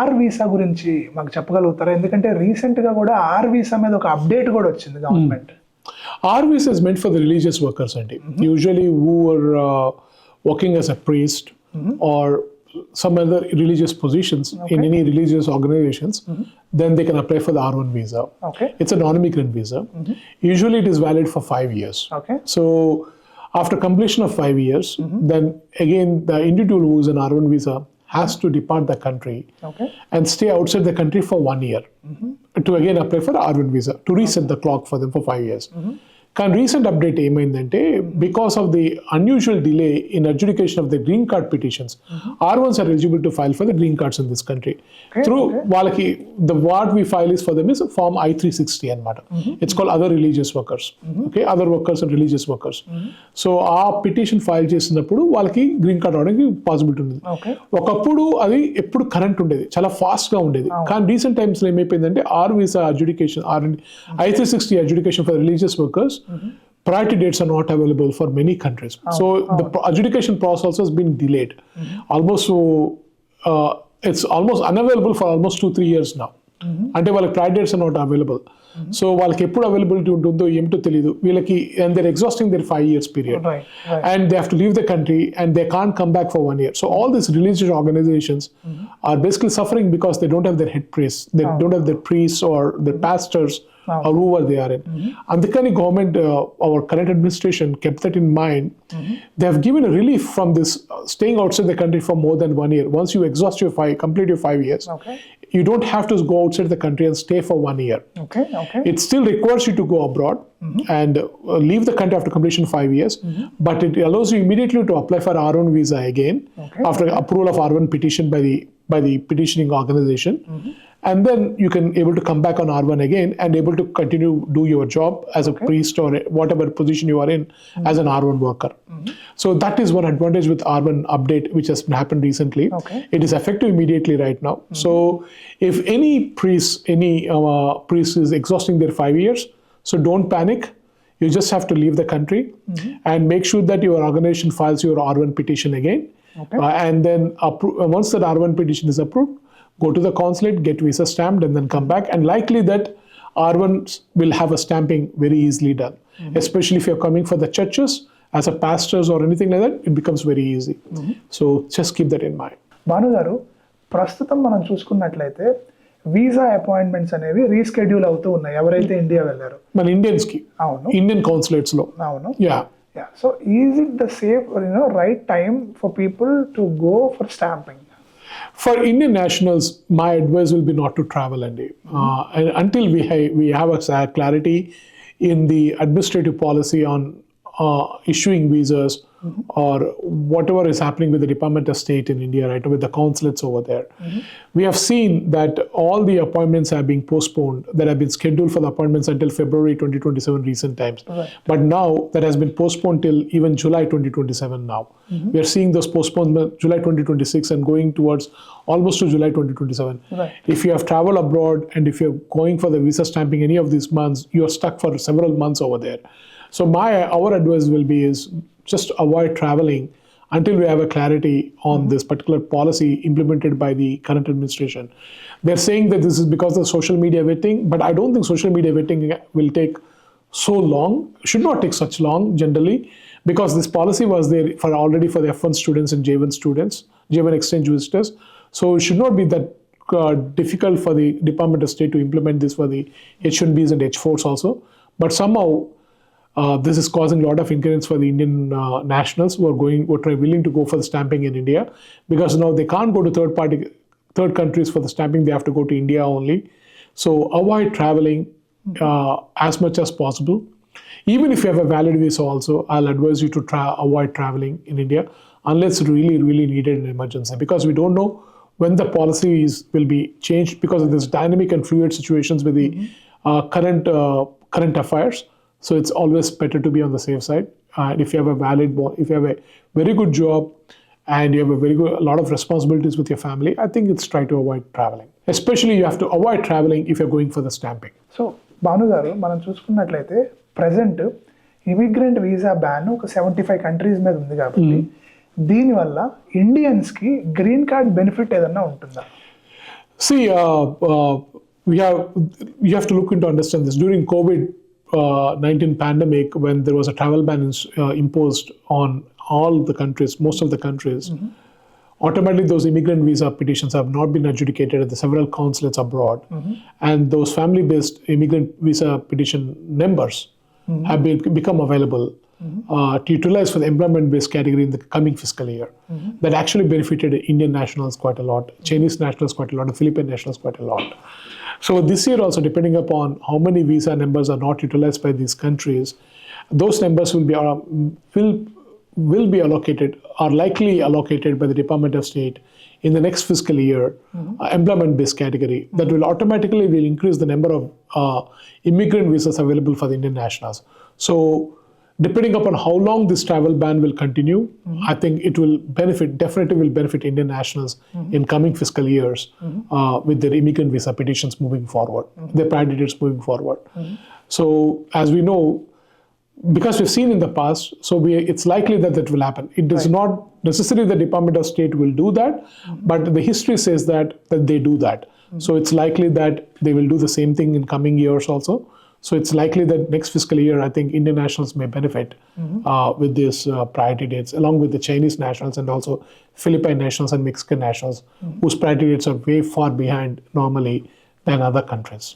Are visa గురించి మాకు చెప్పగలుగుతారా? ఎందుకంటే రీసెంట్ గా కూడా ఆర్ వీసా మీద ఒక అప్డేట్ కూడా వచ్చింది government. R visa is meant for the religious workers అండి. Usually who are working as a priest or some other religious positions in any religious organizations, then they can apply for the R1 visa. Okay. It's a non-immigrant visa. Usually it is valid for 5 years. Okay. So after completion of 5 years, then again the individual who is an R1 visa has to depart the country and stay outside the country for 1 year to again apply for R1 visa to reset the clock for them for 5 years. Can recent update ఏమైందంటే because of the unusual delay in adjudication of the green card petitions, R1s are eligible to file for the green cards in this country. Through వాళ్ళకి the what we file is for them is form I-360 అన్నమాట. It's called other religious workers. Okay, other workers and religious workers. So ఆ petition file చేసినప్పుడు వాళ్ళకి green card రావడానికి possibility ఉంది. ఒకప్పుడు అది ఎప్పుడు కరెంట్ ఉండేది, చాలా ఫాస్ట్ గా ఉండేది. కానీ రీసెంట్ టైమ్స్ లో ఏమైపోయిందంటే R visa adjudication I-360 adjudication for religious workers, priority dates are not available for many countries. So the adjudication process has been delayed. Almost it's almost unavailable for almost 2-3 years now. అంటే వాళ్ళకి priority dates are not available. So వాళ్ళకి ఎప్పుడు availability ఉంటుందో ఏమిటో తెలియదు వీళ్ళకి, and they're exhausting their 5 years period. And they have to leave the country and they can't come back for 1 year. So all these religious organizations are basically suffering because they don't have their head priests, they don't have their priests or their pastors or whoever they are in. అందుకని government, our current administration kept that in mind. They have given a relief from this staying outside the country for more than 1 year. Once you exhaust your complete your 5 years, you don't have to go outside the country and stay for 1 year. It still requires you to go abroad and leave the country after completion 5 years, but it allows you immediately to apply for R1 visa again after approval of R1 petition by the petitioning organization. And then you can able to come back on R1 again and able to continue do your job as a priest or whatever position you are in as an R1 worker. So that is one advantage with R1 update which has happened recently. It is effective immediately right now. So if any priest is exhausting their 5 years, so don't panic. You just have to leave the country and make sure that your organization files your R1 petition again. And then once that R1 petition is approved, go to the consulate, get visa stamped, and then come back. And likely that R1s will have a stamping very easily done. Especially if you're coming for the churches as a pastors or anything like that, it becomes very easy. So just keep that in mind. Bhanu గారు, ప్రస్తుతం మనం చూసుకున్నట్లయితే visa appointments అనేవి reschedule అవుతూ ఉన్నాయి ఎవరైతే India వెళ్ళారు మన ఇండియన్స్ కి. అవును, ఇండియన్ కాన్సులేట్స్ లో. అవును. Yeah. So is it the safe right time for people to go for stamping? For Indian nationals, my advice will be not to travel until we have a clarity in the administrative policy on issuing visas or whatever is happening with the Department of State in India, right, with the consulates over there. We have seen that all the appointments are being postponed that have been scheduled for the appointments until February 2027 recent times. But now that has been postponed till even July 2027 now. We are seeing those postponements July 2026 and going towards almost to July 2027. If you have traveled abroad and if you're going for the visa stamping any of these months, you are stuck for several months over there. So our advice will be is just avoid traveling until we have a clarity on this particular policy implemented by the current administration. They're saying that this is because of social media vetting, but I don't think social media vetting will take so long, should not take such long generally, because this policy was there already for the F1 students and J1 students, J1 exchange visitors. So it should not be that difficult for the Department of State to implement this for the H1Bs and H4s also. But somehow this is causing a lot of inconvenience for the Indian nationals who are willing to go for the stamping in India, because now they can't go to third countries for the stamping. They have to go to India only. So avoid traveling as much as possible. Even if you have a valid visa also, I'll advise you to avoid traveling in India unless really, really needed in emergency, because we don't know when the policies will be changed because of this dynamic and fluid situations with the current affairs. So it's always better to be on the safe side. And if you have if you have a very good job and you have a lot of responsibilities with your family, I think it's try to avoid traveling. Especially you have to avoid traveling if you're going for the stamping. So Bhanu గారు, మనం చూసుకున్నట్లయితే present immigrant visa ban ఒక 75 countries మీద ఉంది కాబట్టి దీనివల్ల Indians కి green card benefit ఏదన్నా ఉంటుందా? See, you have to look into understand this. During COVID-19 pandemic, when there was a travel ban imposed on all the countries, most of the countries, automatically those immigrant visa petitions have not been adjudicated at the several consulates abroad, and those family-based immigrant visa petition numbers have become available to utilize for the employment-based category in the coming fiscal year. That actually benefited Indian nationals quite a lot, Chinese nationals quite a lot, and Philippine nationals quite a lot. So this year also, depending upon how many visa numbers are not utilized by these countries, those numbers will be allocated, are likely allocated by the Department of State in the next fiscal year, employment-based category. That will automatically increase the number of immigrant visas available for the Indian nationals. So depending upon how long this travel ban will continue, I think it will definitely will benefit Indian nationals in coming fiscal years with their immigrant visa petitions moving forward, their priority dates moving forward. So as we know, because we've seen in the past, so it's likely that that will happen. It does not necessarily the Department of State will do that, but the history says that they do that. So it's likely that they will do the same thing in coming years also. So it's likely that next fiscal year, I think Indian nationals may benefit with these priority dates, along with the Chinese nationals and also Philippine nationals and Mexican nationals, whose priority dates are way far behind normally than other countries.